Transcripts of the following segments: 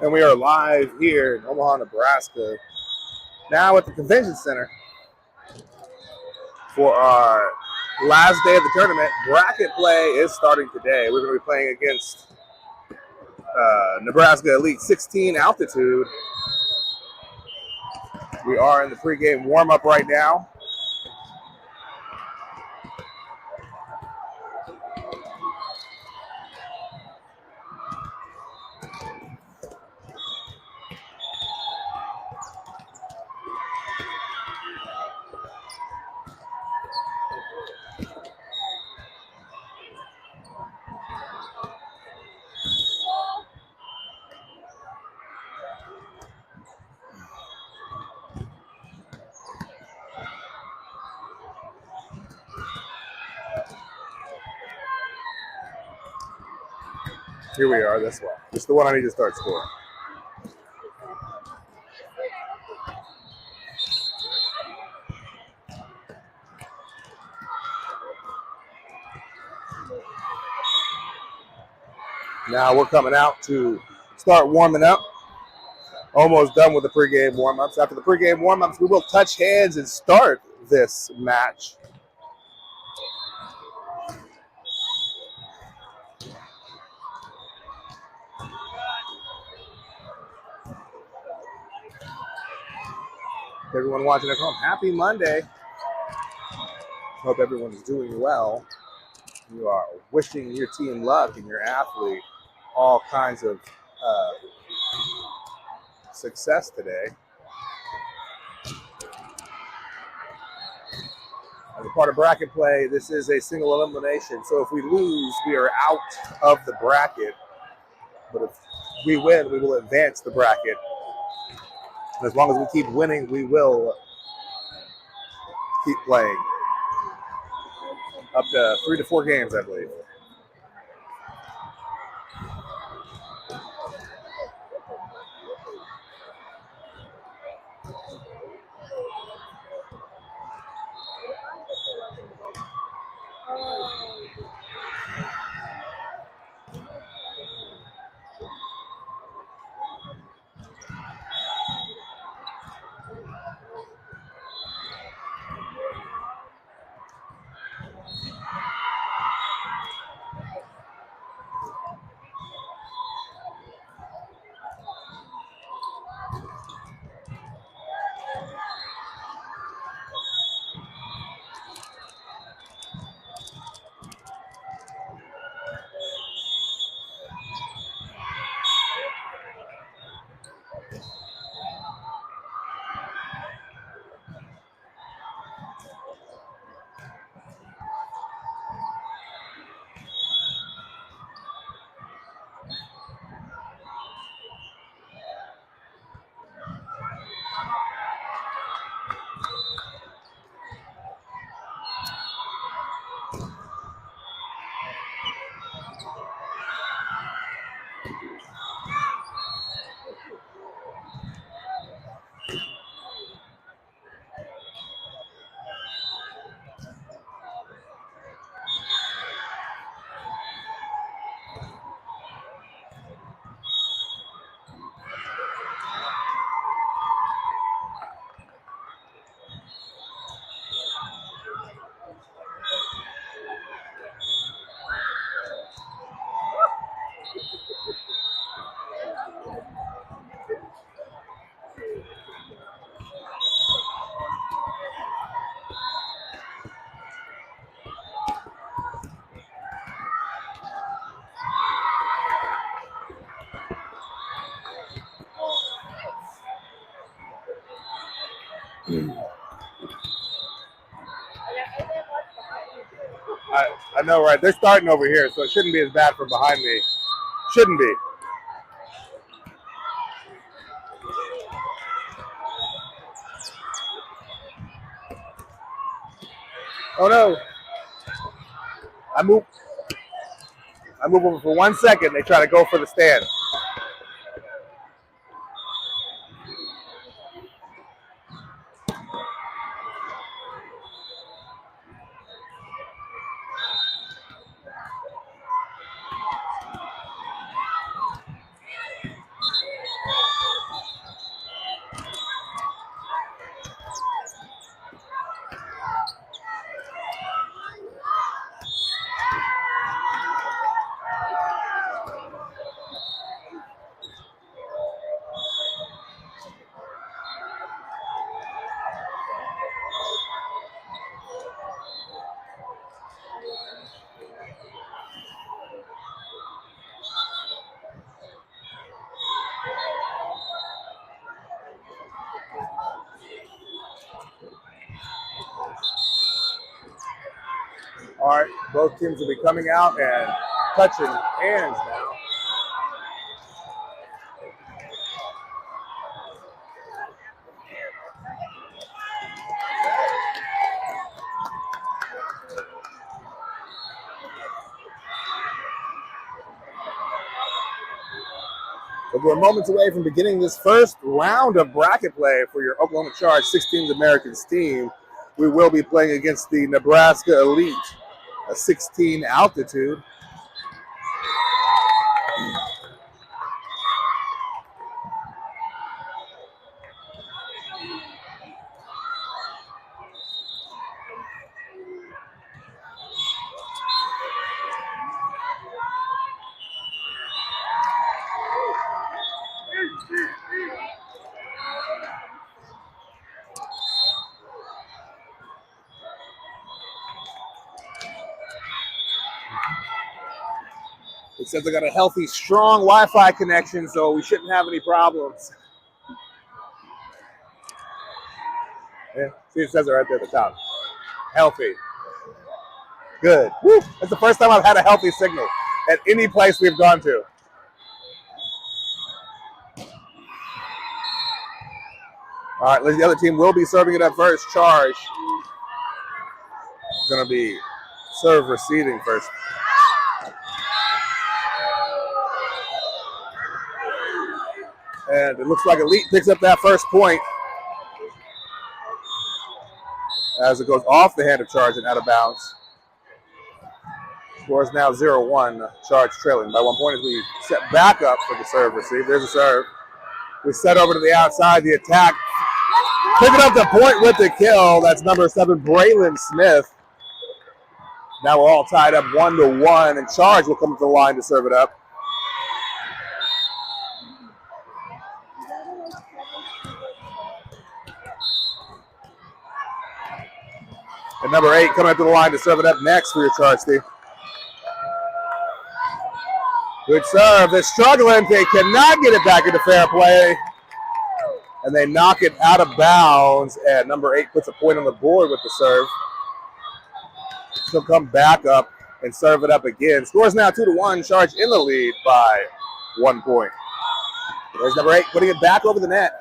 And we are live here in Omaha, Nebraska, now at the Convention Center for our last day of the tournament. Bracket play is starting today. We're going to be playing against Nebraska Elite 16 Altitude. We are in the pregame warm-up right now. Here we are, this one. This is the one I need to start scoring. Now we're coming out to start warming up. Almost done with the pregame warm-ups. After the pregame warm-ups, we will touch hands and start this match. Everyone watching at home, happy Monday. Hope everyone is doing well. You are wishing your team luck and your athlete all kinds of success today. As a part of bracket play, this is a single elimination. So if we lose, we are out of the bracket. But if we win, we will advance the bracket. And as long as we keep winning, we will keep playing. Up to 3 to 4 games, I believe. I know, right? They're starting over here, so it shouldn't be as bad from behind me. Shouldn't be. Oh no! I move over for 1 second. They try to go for the stand. All right, both teams will be coming out and touching hands now. But we're moments away from beginning this first round of bracket play for your Oklahoma Charge 16th Americans team. We will be playing against the Nebraska Elite, a 16 altitude. It says I got a healthy, strong Wi-Fi connection, so we shouldn't have any problems. Yeah, see, it says it right there at the top. Healthy. Good. Woo. That's the first time I've had a healthy signal at any place we've gone to. All right, the other team will be serving it up first. Charge. Going to be serve receiving first. And it looks like Elite picks up that first point as it goes off the hand of Charge and out of bounds. Score is now 0-1. Charge trailing by 1 point as we set back up for the serve receive. There's a serve. We set over to the outside. The attack. Picking up the point with the kill. That's number 7, Braylon Smith. Now we're all tied up 1-1, and Charge will come to the line to serve it up. And number 8 coming up to the line to serve it up next for your Charge team. Good serve. They're struggling. They cannot get it back into fair play. And they knock it out of bounds. And number 8 puts a point on the board with the serve. She'll come back up and serve it up again. Scores now 2-1. Charge in the lead by 1 point. There's number 8 putting it back over the net.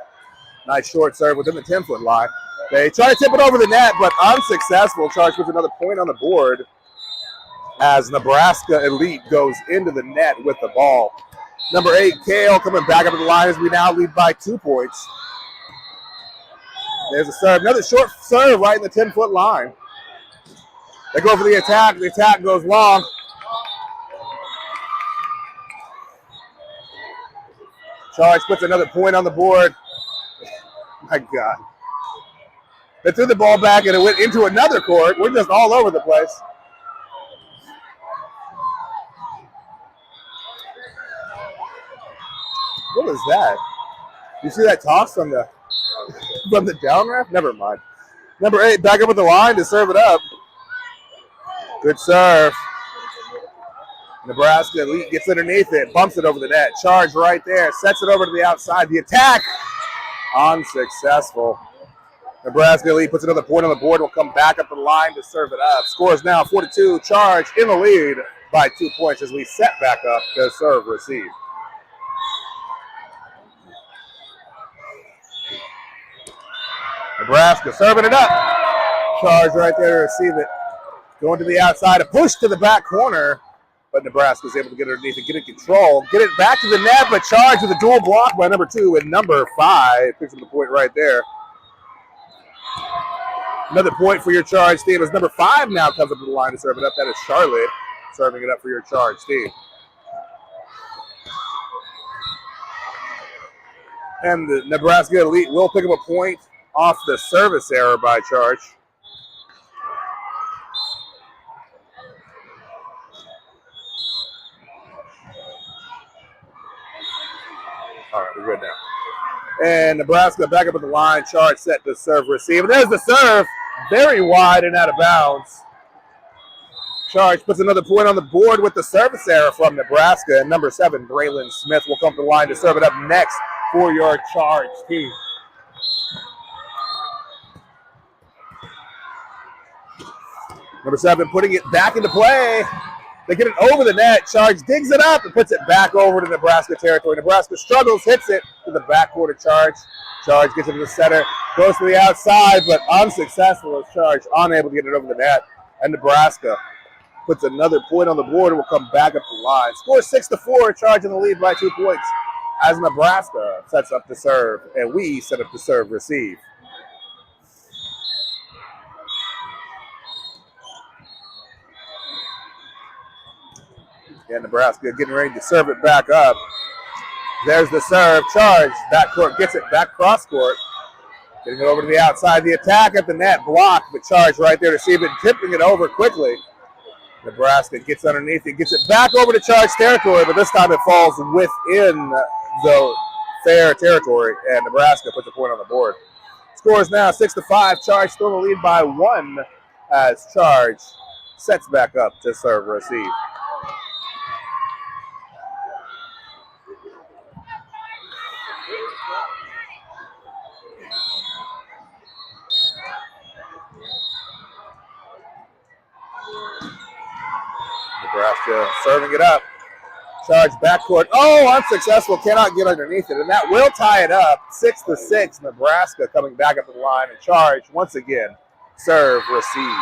Nice short serve within the 10-foot line. They try to tip it over the net, but unsuccessful. Charge puts another point on the board as Nebraska Elite goes into the net with the ball. Number 8, Kale, coming back up to the line as we now lead by 2 points. There's a serve. Another short serve right in the 10-foot line. They go for the attack. The attack goes long. Charge puts another point on the board. My God. They threw the ball back and it went into another court. We're just all over the place. What was that? You see that toss from the down ref? Never mind. Number 8 back up at the line to serve it up. Good serve. Nebraska Elite gets underneath it, bumps it over the net. Charge right there, sets it over to the outside. The attack, unsuccessful. Nebraska Elite puts another point on the board. Will come back up the line to serve it up. Scores now 42. Charge in the lead by 2 points as we set back up to serve receive. Nebraska serving it up. Charge right there to receive it. Going to the outside, a push to the back corner, but Nebraska's able to get underneath and get in control. Get it back to the net, but Charge with a dual block by number 2 and number 5. Picks up the point right there. Another point for your Charge team as number 5 now comes up to the line to serve it up. That is Charlotte serving it up for your Charge team. And the Nebraska Elite will pick up a point off the service error by Charge. All right, we're good now. And Nebraska back up at the line. Charge set to serve receive. And there's the serve. Very wide and out of bounds. Charge puts another point on the board with the service error from Nebraska. And number 7, Braylon Smith, will come to the line to serve it up next for your Charge team. Number 7 putting it back into play. They get it over the net. Charge digs it up and puts it back over to Nebraska territory. Nebraska struggles, hits it to the backcourt of Charge. Charge gets it to the center, goes to the outside, but unsuccessful as Charge unable to get it over the net. And Nebraska puts another point on the board and will come back up the line. Score 6-4, Charge in the lead by 2 points as Nebraska sets up to serve, and we set up to serve receive. And Nebraska getting ready to serve it back up. There's the serve. Charge. Backcourt gets it back cross court. Getting it over to the outside. The attack at the net blocked, but Charge right there to receive it, tipping it over quickly. Nebraska gets underneath it, gets it back over to Charge territory, but this time it falls within the fair territory, and Nebraska puts a point on the board. Score is now 6-5. Charge still in the lead by 1 as Charge sets back up to serve receive. Nebraska serving it up. Charge backcourt. Oh, unsuccessful. Cannot get underneath it. And that will tie it up. 6-6. Nebraska coming back up the line. And Charge, once again, serve, receive.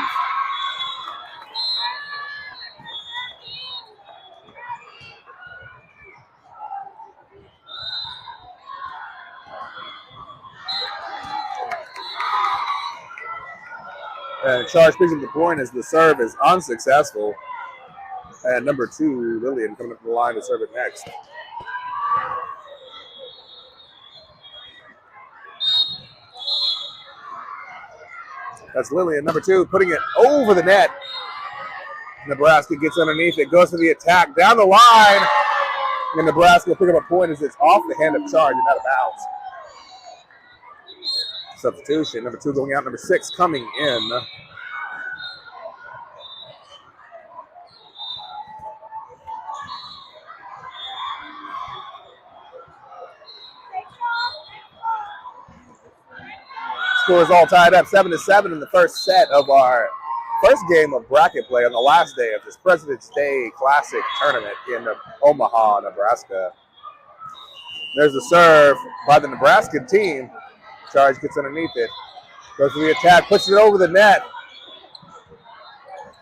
And Charge picks up the point as the serve is unsuccessful. And number 2, Lillian, coming up the line to serve it next. That's Lillian, number 2, putting it over the net. Nebraska gets underneath it, goes to the attack, down the line. And Nebraska will pick up a point as it's off the hand of Charge and out of bounds. Substitution, number 2 going out, number 6 coming in. Score is all tied up, 7-7 in the first set of our first game of bracket play on the last day of this President's Day Classic tournament in Omaha, Nebraska. There's the serve by the Nebraska team. Charge gets underneath it, goes to the attack, pushes it over the net.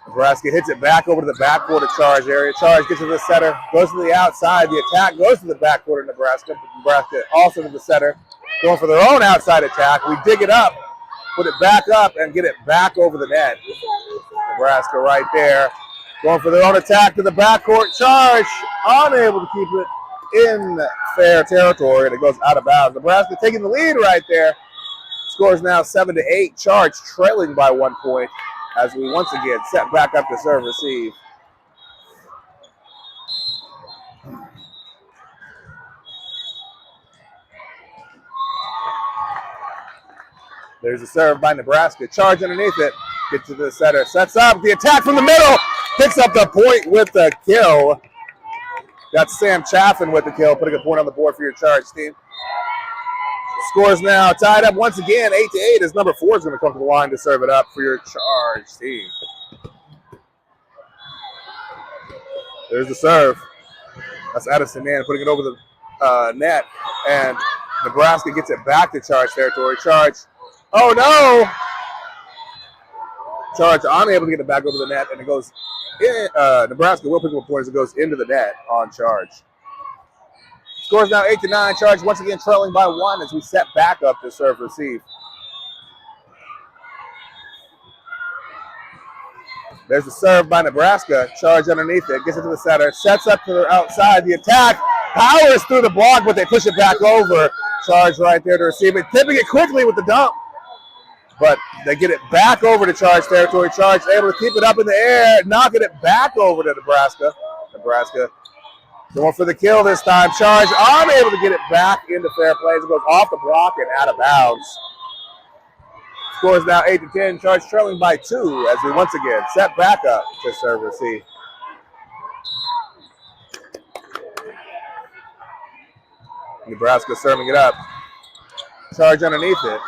Nebraska hits it back over to the backcourt of Charge area. Charge gets to the center, goes to the outside. The attack goes to the backcourt of Nebraska. Nebraska also to the center, going for their own outside attack. We dig it up, put it back up, and get it back over the net. Nebraska right there, going for their own attack to the backcourt. Charge unable to keep it in fair territory, and it goes out of bounds. Nebraska taking the lead right there. Score is now 7-8. Charge trailing by 1 point as we once again set back up to serve receive. There's a serve by Nebraska. Charge underneath it. Get to the center. Sets up the attack from the middle. Picks up the point with the kill. Got Sam Chaffin with the kill, putting a point on the board for your Charge team. Scores now tied up once again, 8-8, as number 4 is going to come to the line to serve it up for your Charge team. There's the serve. That's Addison Mann putting it over the net, and Nebraska gets it back to Charge territory. Charge, oh no! Charge unable to get it back over the net, and it goes in. Nebraska will pick up a point as it goes into the net on Charge. Scores now 8-9. Charge once again trailing by 1 as we set back up to serve receive. There's the serve by Nebraska. Charge underneath it. Gets it to the center. Sets up to the outside. The attack powers through the block, but they push it back over. Charge right there to receive it. Tipping it quickly with the dump. But they get it back over to Charge territory. Charge able to keep it up in the air. Knocking it back over to Nebraska. Nebraska going for the kill this time. Charge unable to get it back into fair play. It goes off the block and out of bounds. Score is now 8-10. Charge trailing by 2 as we once again set back up to serve receive. Nebraska serving it up. Charge underneath it.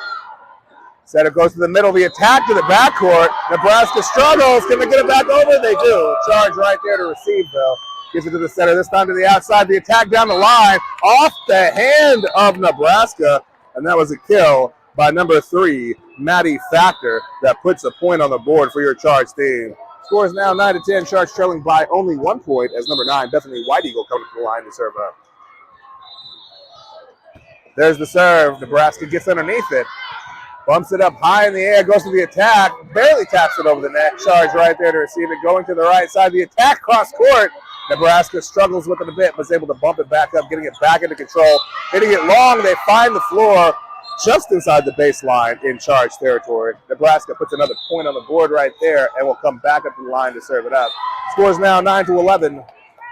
Center goes to the middle. The attack to the backcourt. Nebraska struggles. Can they get it back over? They do. Charge right there to receive, though. Gives it to the center. This time to the outside. The attack down the line. Off the hand of Nebraska. And that was a kill by number 3, Maddie Factor. That puts a point on the board for your Charge team. Score is now 9-10. Charge trailing by only 1 point as number 9, Bethany White Eagle, coming to the line to serve up. There's the serve. Nebraska gets underneath it. Bumps it up high in the air, goes to the attack, barely taps it over the net. Charge right there to receive it, going to the right side. The attack cross court. Nebraska struggles with it a bit, but is able to bump it back up, getting it back into control. Hitting it long, they find the floor just inside the baseline in Charge territory. Nebraska puts another point on the board right there and will come back up to the line to serve it up. Scores now 9-11.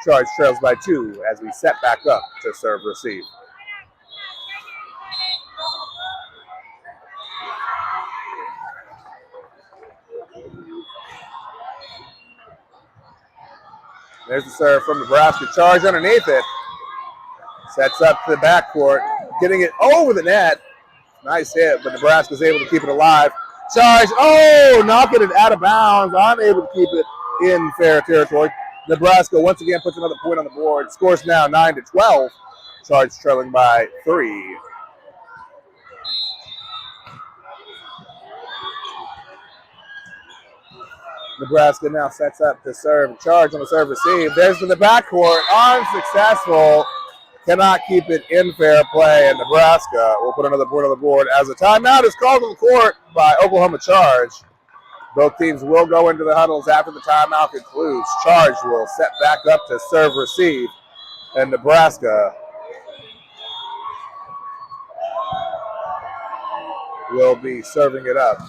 Charge trails by 2 as we set back up to serve receive. There's the serve from Nebraska. Charge underneath it. Sets up to the backcourt. Getting it over the net. Nice hit, but Nebraska's able to keep it alive. Charge. Oh, knocking it out of bounds. Unable to keep it in fair territory. Nebraska once again puts another point on the board. Scores now 9-12. Charge trailing by 3. Nebraska now sets up to serve. Charge on the serve receive. There's to the backcourt. Unsuccessful. Cannot keep it in fair play. And Nebraska will put another point on the board as a timeout is called on the court by Oklahoma Charge. Both teams will go into the huddles after the timeout concludes. Charge will set back up to serve receive. And Nebraska will be serving it up.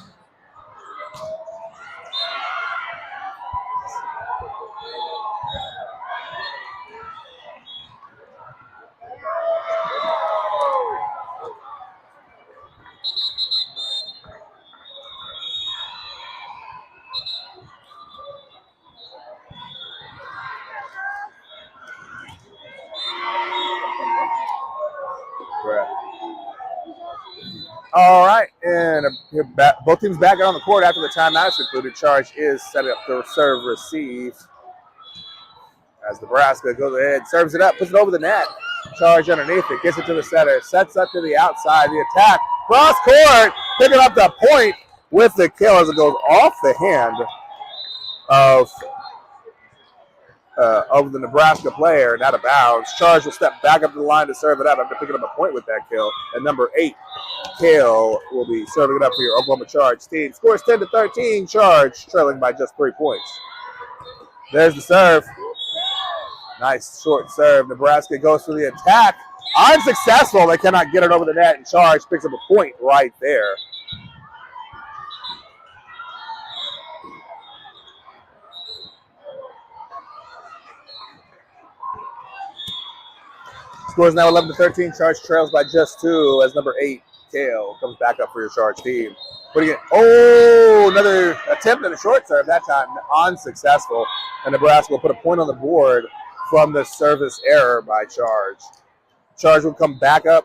All right, and both teams back on the court after the timeout is concluded. Charge is set up to serve receive. As Nebraska goes ahead, serves it up, puts it over the net. Charge underneath it, gets it to the center, sets up to the outside. The attack, cross court, picking up the point with the kill as it goes off the hand of the Nebraska player and out of bounds. Charge will step back up to the line to serve it up after picking up a point with that kill. And number 8, Kale, will be serving it up for your Oklahoma Charge team. Scores 10-13. Charge trailing by just 3 points. There's the serve. Nice short serve. Nebraska goes for the attack. Unsuccessful. They cannot get it over the net, and Charge picks up a point right there. Scores now 11-13. Charge trails by just 2 as number 8, Kale, comes back up for your Charge team. Putting it, another attempt at a short serve, that time unsuccessful. And Nebraska will put a point on the board from the service error by Charge. Charge will come back up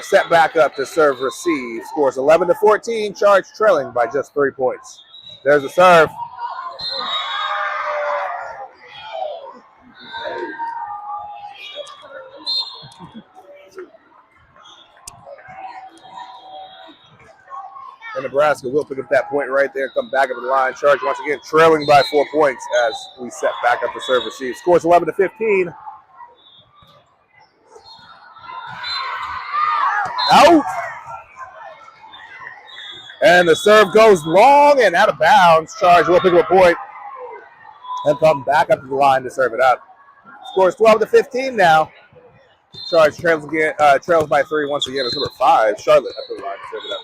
set back up to serve receive. Scores 11-14. Charge trailing by just 3 points. There's the serve. And Nebraska will pick up that point right there and come back up the line. Charge once again trailing by 4 points as we set back up to serve receive. Scores 11-15. Out. And the serve goes long and out of bounds. Charge will pick up a point and come back up to the line to serve it up. Scores 12-15 now. Charge trails by 3 once again. It's number 5, Charlotte, up to the line to serve it up.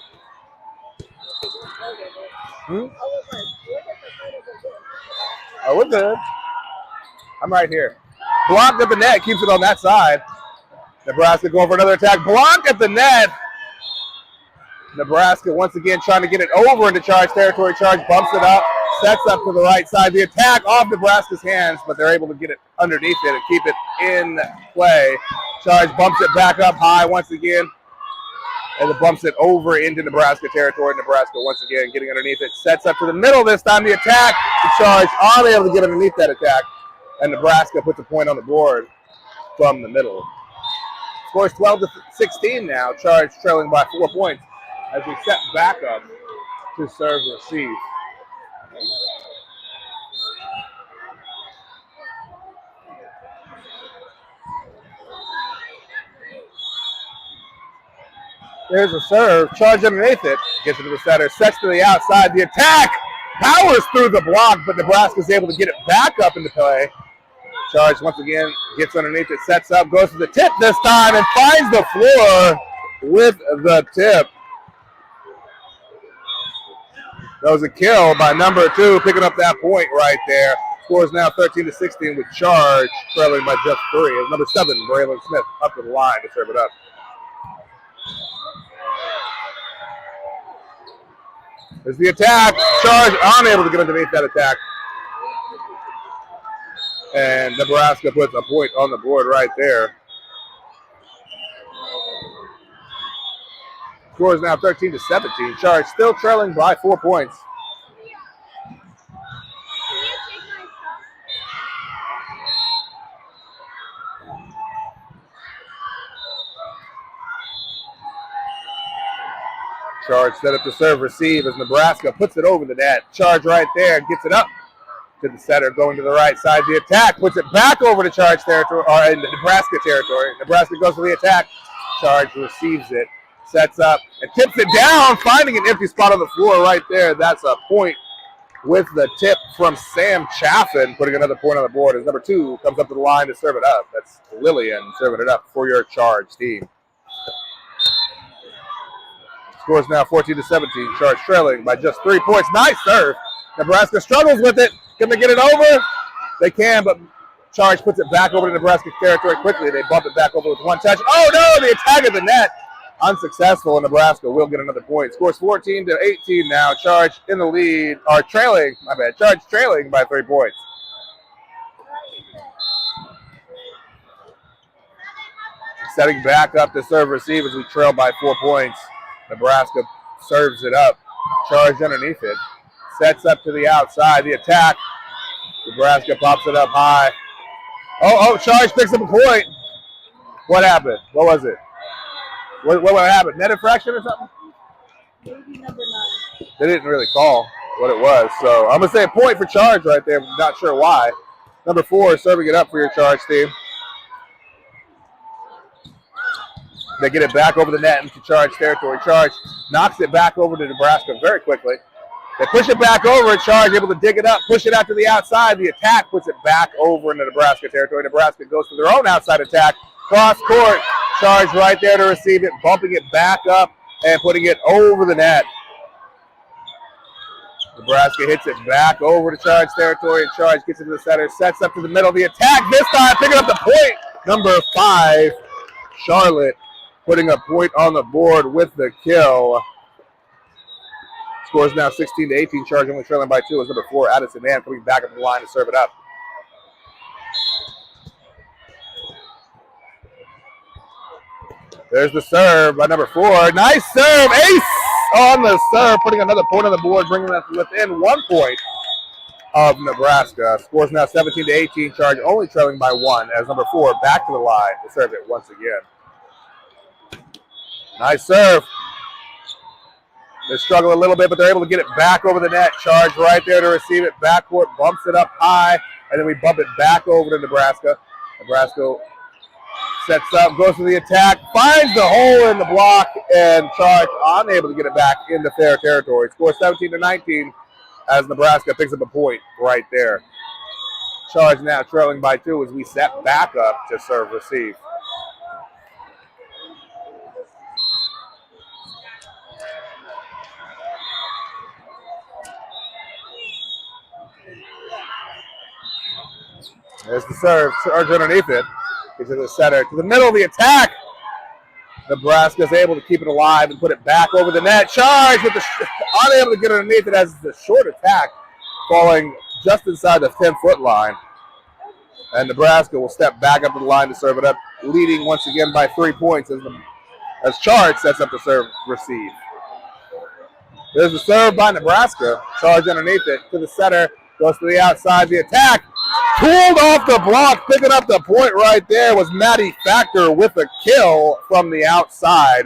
Oh, we're good. I'm right here. Blocked at the net, keeps it on that side. Nebraska going for another attack. Blocked at the net. Nebraska once again trying to get it over into Charge territory. Charge bumps it up, sets up to the right side. The attack off Nebraska's hands, but they're able to get it underneath it and keep it in play. Charge bumps it back up high once again. And it bumps it over into Nebraska territory. Nebraska once again getting underneath it. Sets up to the middle this time. The attack. The Charge unable to get underneath that attack. And Nebraska puts a point on the board from the middle. Scores 12-16 now. Charge trailing by 4 points as we set back up to serve receive. There's a serve. Charge underneath it. Gets it to the center. Sets to the outside. The attack powers through the block, but Nebraska's able to get it back up into play. Charge once again gets underneath it. Sets up. Goes to the tip this time and finds the floor with the tip. That was a kill by number 2, picking up that point right there. Scores now 13-16 with Charge trailing by just 3. As number 7, Braylon Smith, up to the line to serve it up. There's the attack. Charge unable to get underneath that attack. And Nebraska puts a point on the board right there. Score is now 13-17. Charge still trailing by 4 points. Charge set up to serve receive as Nebraska puts it over the net. Charge right there, gets it up to the center, going to the right side. The attack puts it back over to Charge territory, or in Nebraska territory. Nebraska goes for the attack. Charge receives it, sets up, and tips it down, finding an empty spot on the floor right there. That's a point with the tip from Sam Chaffin, putting another point on the board as number 2 comes up to the line to serve it up. That's Lillian serving it up for your Charge team. Scores now 14-17. Charge trailing by just 3 points. Nice serve. Nebraska struggles with it. Can they get it over? They can, but Charge puts it back over to Nebraska territory quickly. They bump it back over with 1 touch. Oh, no, the attack of the net. Unsuccessful, and Nebraska will get another point. Scores 14-18 now. Charge in the lead, or trailing, my bad. Charge trailing by 3 points. Setting back up to serve receive as we trail by 4 points. Nebraska serves it up. Charge underneath it. Sets up to the outside. The attack. Nebraska pops it up high. Oh, Charge picks up a point. What happened? What was it? What happened? Net infraction or something? Maybe number 9. They didn't really call what it was. So I'm going to say a point for Charge right there. I'm not sure why. Number 4 serving it up for your Charge team. They get it back over the net into Charge territory. Charge knocks it back over to Nebraska very quickly. They push it back over. Charge able to dig it up, push it out to the outside. The attack puts it back over into Nebraska territory. Nebraska goes for their own outside attack. Cross court. Charge right there to receive it, bumping it back up and putting it over the net. Nebraska hits it back over to Charge territory, and Charge gets it to the center, sets up to the middle. The attack this time, picking up the point. Number 5, Charlotte, putting a point on the board with the kill. Scores now 16-18. Charge only trailing by 2 as number 4, Addison Mann, coming back up the line to serve it up. There's the serve by number 4. Nice serve. Ace on the serve, putting another point on the board, bringing us within 1 point of Nebraska. Scores now 17-18. Charge only trailing by 1 as number 4 back to the line to serve it once again. Nice serve. They struggle a little bit, but they're able to get it back over the net. Charge right there to receive it. Backcourt bumps it up high, and then we bump it back over to Nebraska. Nebraska sets up, goes to the attack, finds the hole in the block, and Charge unable to get it back into fair territory. Scores 17-19 as Nebraska picks up a point right there. Charge now trailing by 2 as we set back up to serve receive. There's the serve. Charge underneath it. Gets to the center. To the middle of the attack. Nebraska's able to keep it alive and put it back over the net. Charge with the unable to get underneath it as the short attack falling just inside the 10-foot line. And Nebraska will step back up to the line to serve it up, leading once again by 3 points As Charge sets up the serve receive. There's the serve by Nebraska. Charge underneath it to the center. Goes to the outside. The attack. Pulled off the block. Picking up the point right there was Maddie Factor with a kill from the outside.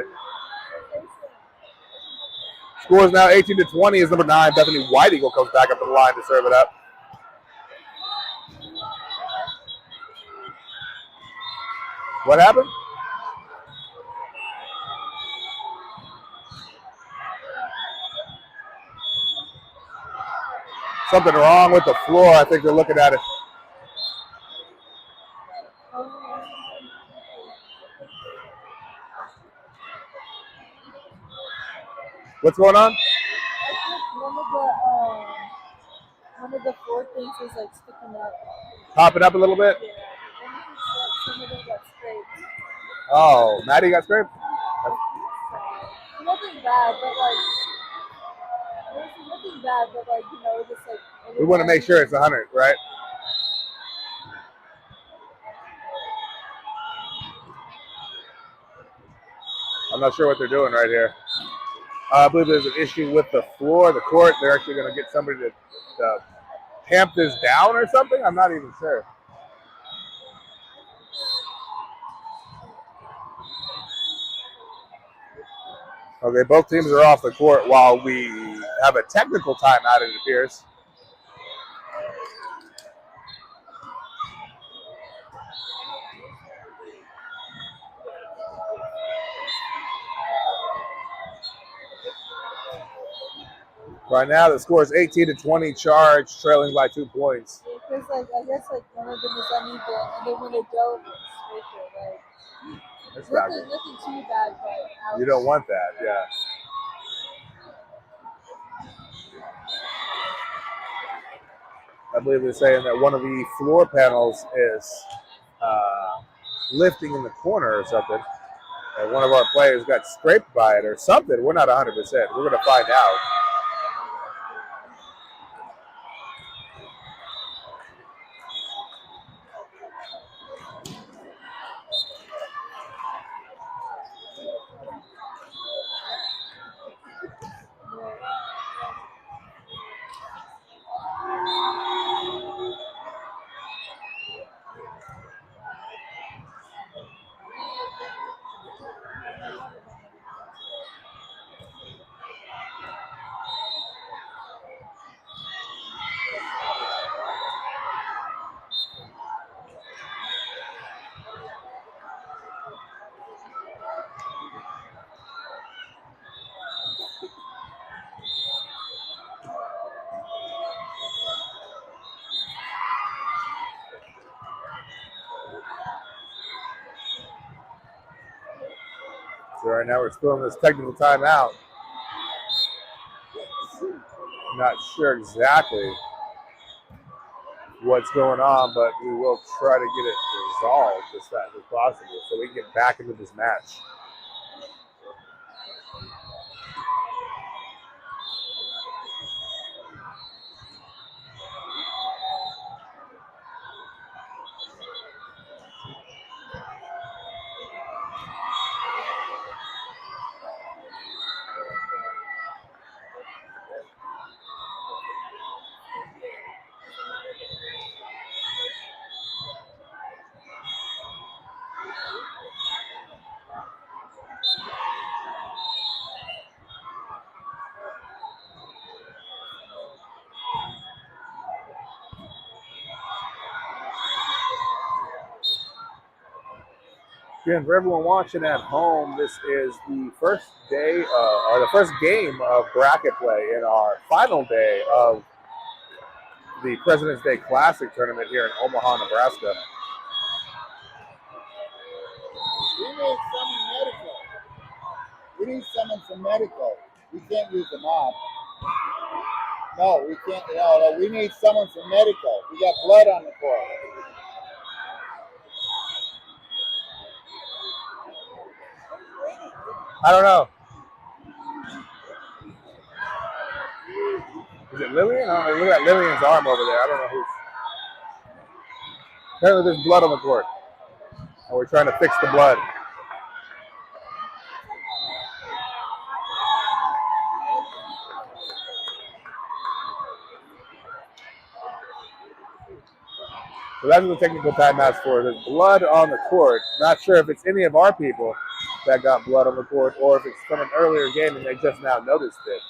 Scores now 18-20 as number 9, Bethany White Eagle, comes back up to the line to serve it up. What happened? Something wrong with the floor. I think they're looking at it. What's going on? One of the floor things is like sticking up. Popping up a little bit? Yeah. Some of them got scraped. Oh, Maddie got scraped? Nothing bad, but like, nothing bad, but like, you know, just like. We want to make sure it's 100, right? I'm not sure what they're doing right here. I believe there's an issue with the floor, the court. They're actually going to get somebody to tamp this down or something. I'm not even sure. Okay, both teams are off the court while we have a technical timeout, it appears. Right now, the score is 18-20. Charge, trailing by 2 points. Because like I guess like one of them is uneven, and then when they go, it's like nothing too bad, but you don't want that, yeah. I believe they're saying that one of the floor panels is lifting in the corner or something, and one of our players got scraped by it or something. We're not 100%. We're going to find out. So right now we're still in this technical timeout. Not sure exactly what's going on, but we will try to get it resolved as fast as possible so we can get back into this match. Again, for everyone watching at home, this is the first day, or the first game of bracket play in our final day of the President's Day Classic tournament here in Omaha, Nebraska. We need someone medical. We need someone from medical. We can't use the mob. No, we can't. No, we need someone from medical. We got blood on the court. I don't know. Is it Lillian? I don't know. Look at Lillian's arm over there. I don't know who's. Apparently there's blood on the court. And we're trying to fix the blood. So that's what the technical timeout's for. There's blood on the court. Not sure if it's any of our people that got blood on the court or if it's from an earlier game and they just now noticed it.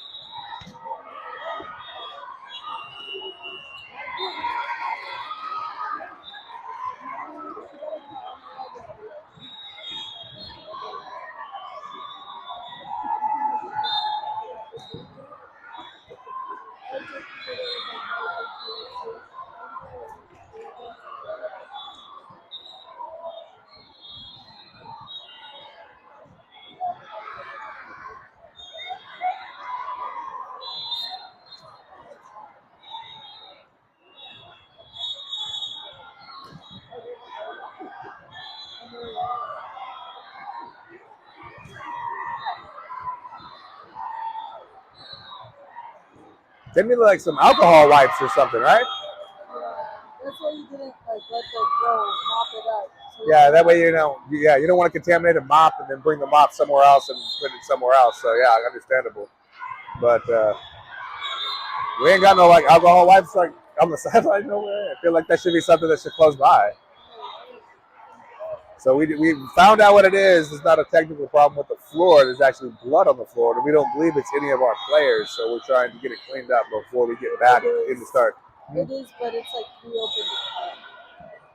They need like some alcohol wipes or something, right? That's why you didn't like let that go, mop it up. So Yeah, that way you don't want to contaminate a mop and then bring the mop somewhere else and put it somewhere else. So yeah, understandable. But we ain't got no like alcohol wipes like on the sideline nowhere. I feel like that should be something that should close by. So we found out what it is. It's not a technical problem with the floor. There's actually blood on the floor, and we don't believe it's any of our players. So we're trying to get it cleaned up before we get back in the start. it is, but it's like reopened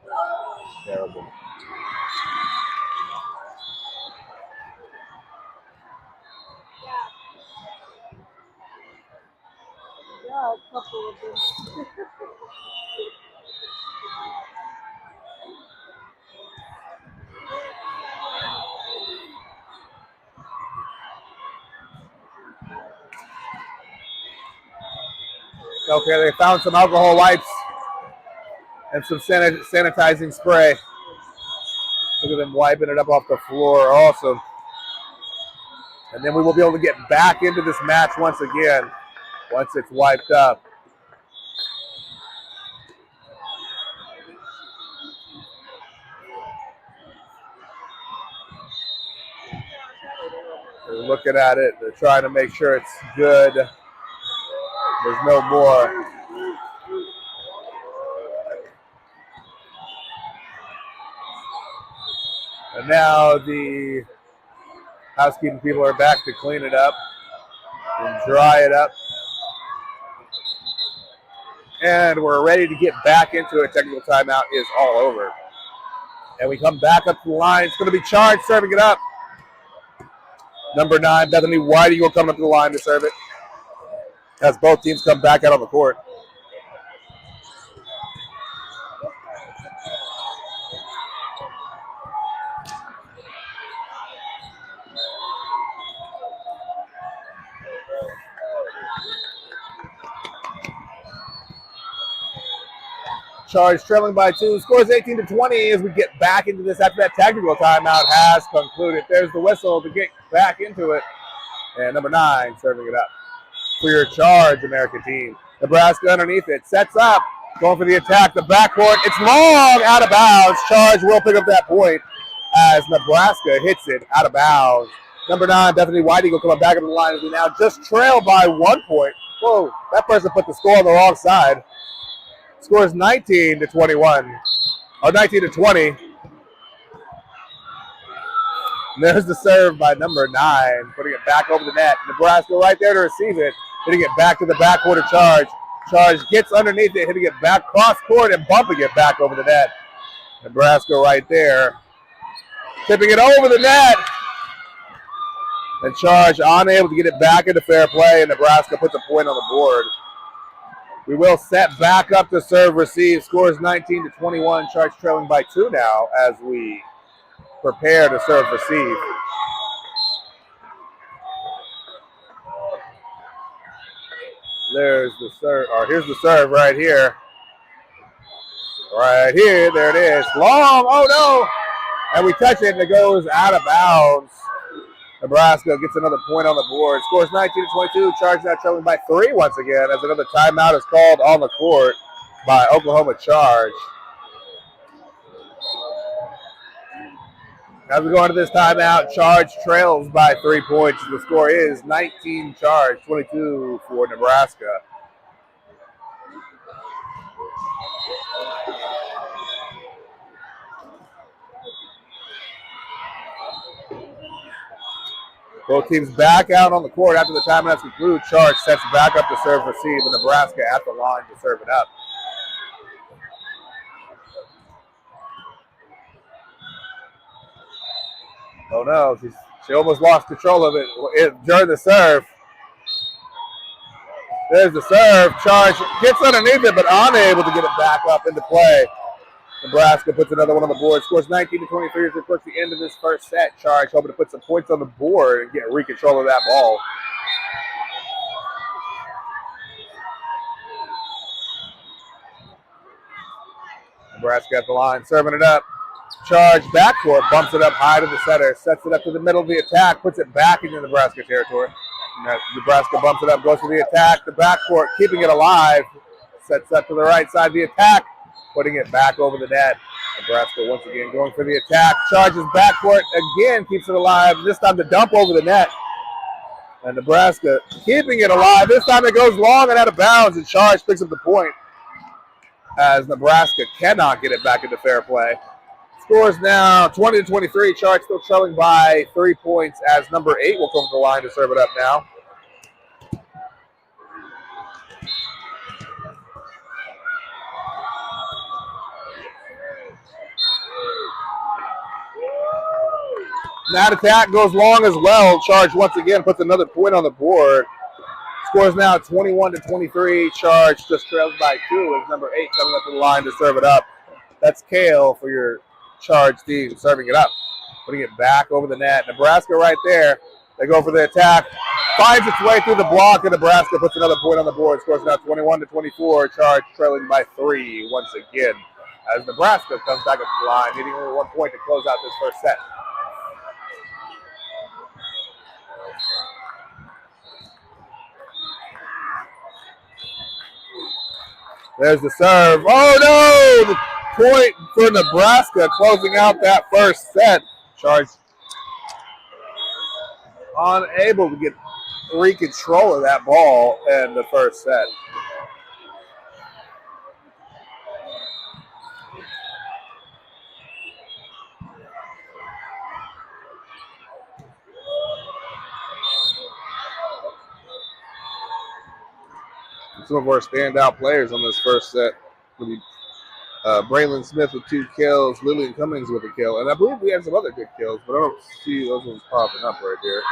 the Terrible. Yeah, a couple of them. Okay, they found some alcohol wipes and some sanitizing spray. Look at them wiping it up off the floor. Awesome. And then we will be able to get back into this match once again, once it's wiped up. They're looking at it. They're trying to make sure it's good. There's no more. And now the housekeeping people are back to clean it up and dry it up. And we're ready to get back into it. Technical timeout is all over. And we come back up to the line. It's going to be Charge serving it up. Number 9, Bethany White will come up to the line to serve it as both teams come back out on the court. Charge trailing by 2, scores 18-20 as we get back into this after that technical timeout has concluded. There's the whistle to get back into it. And number 9 serving it up for your Charge American team. Nebraska underneath it, sets up, going for the attack, the backcourt. It's long, out of bounds. Charge will pick up that point as Nebraska hits it out of bounds. Number 9, Bethany White will come back into the line as we now just trail by 1 point. Whoa, that person put the score on the wrong side. Scores 19-21, or 19-20. And there's the serve by number 9, putting it back over the net. Nebraska right there to receive it, hitting it back to the backcourt of Charge. Charge gets underneath it, hitting it back cross court and bumping it back over the net. Nebraska right there, tipping it over the net. And Charge unable to get it back into fair play, and Nebraska puts a point on the board. We will set back up to serve receive. Scores 19-21. Charge trailing by 2 now as we prepare to serve receive. There's the serve, or here's the serve right here. Right here, there it is. Long, oh no! And we touch it and it goes out of bounds. Nebraska gets another point on the board. Scores 19-22. Charge now trailing by 3 once again as another timeout is called on the court by Oklahoma Charge. As we go into this timeout, Charge trails by 3 points. The score is 19 Charge, 22 for Nebraska. Both teams back out on the court after the timeouts conclude. Charge sets back up to serve receive, and Nebraska at the line to serve it up. Oh no, she almost lost control of it during the serve. There's the serve. Charge gets underneath it, but unable to get it back up into play. Nebraska puts another one on the board. Scores 19-23 as we approach the end of this first set. Charge hoping to put some points on the board and get re-control of that ball. Nebraska at the line, serving it up. Charge backcourt, bumps it up high to the center, sets it up to the middle of the attack, puts it back into Nebraska territory. Nebraska bumps it up, goes to the attack, the backcourt, keeping it alive, sets up to the right side of the attack, putting it back over the net. Nebraska once again going for the attack, charges backcourt, again keeps it alive, this time to dump over the net. And Nebraska keeping it alive, this time it goes long and out of bounds, and Charge picks up the point as Nebraska cannot get it back into fair play. Scores now 20-23. Charge still trailing by 3 points as number 8 will come to the line to serve it up now. That attack goes long as well. Charge once again puts another point on the board. Scores now 21-23. Charge just trails by 2 as number 8 coming up to the line to serve it up. That's Kale for your Charge team serving it up, putting it back over the net. Nebraska right there. They go for the attack. Finds its way through the block, and Nebraska puts another point on the board. Scores now 21-24. Charge trailing by 3 once again as Nebraska comes back up to the line, needing only 1 point to close out this first set. There's the serve. Oh, no! The point for Nebraska closing out that first set. Charge unable to get re-control of that ball in the first set. Some of our standout players on this first set will be Braylon Smith with 2 kills, Lillian Cummings with a kill, and I believe we had some other good kills, but I don't see those ones popping up right here.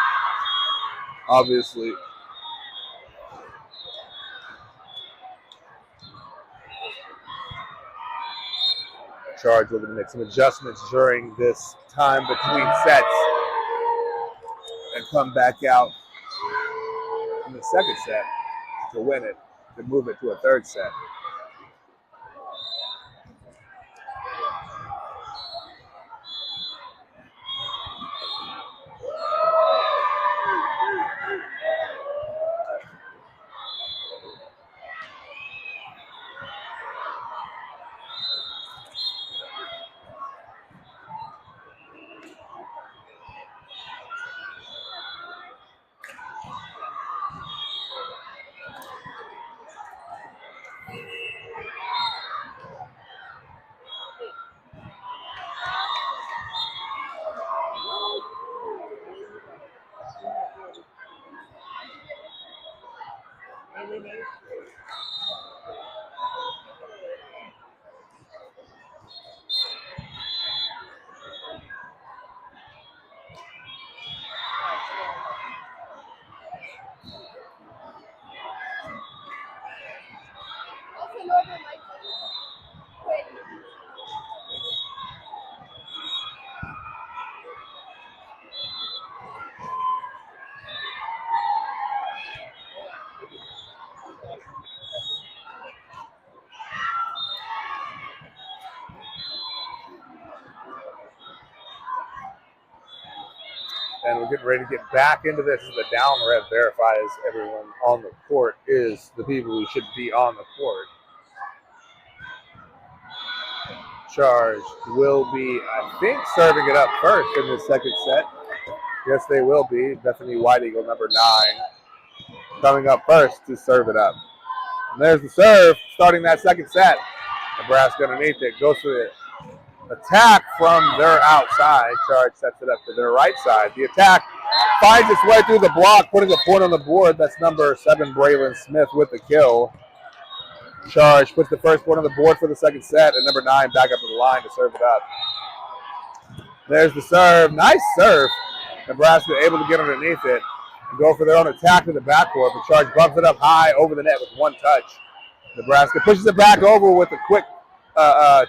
Obviously, Charge looking to make some adjustments during this time between sets and come back out in the second set to win it, to move it to a third set. And we're getting ready to get back into this. The down rev verifies everyone on the court is the people who should be on the court. Charge will be, I think, serving it up first in the second set. Yes, they will be. Bethany White Eagle, number 9, coming up first to serve it up. And there's the serve, starting that second set. Nebraska underneath it, goes to the attack from their outside. Charge sets it up to their right side. The attack finds its way through the block, putting a point on the board. That's number 7, Braylon Smith with the kill. Charge puts the first point on the board for the second set, and number 9 back up to the line to serve it up. There's the serve. Nice serve. Nebraska able to get underneath it and go for their own attack to the backcourt, but Charge bumps it up high over the net with one touch. Nebraska pushes it back over with a quick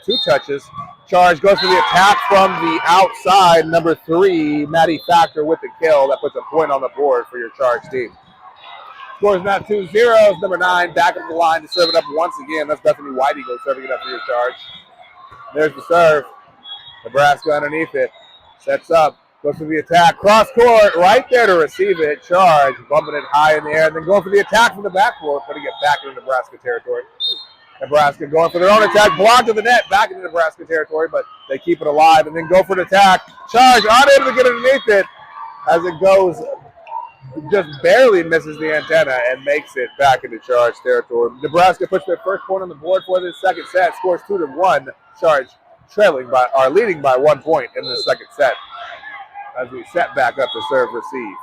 2 touches. Charge goes for the attack from the outside. Number 3, Maddie Factor with the kill. That puts a point on the board for your Charge team. Scores now 2-0. Number 9 back up the line to serve it up once again. That's Bethany Whitey serving it up for your Charge. There's the serve. Nebraska underneath it. Sets up. Goes for the attack. Cross court. Right there to receive it. Charge. Bumping it high in the air. And then going for the attack from the backcourt. Putting it back into Nebraska territory. Nebraska going for their own attack. Blocked to the net. Back into Nebraska territory. But they keep it alive. And then go for an attack. Charge. Unable to get underneath it. As it goes. Just barely misses the antenna and makes it back into Charge territory. Nebraska puts their first point on the board for this second set. Scores 2-1. Charge leading by 1 point in the second set. As we set back up to serve receive.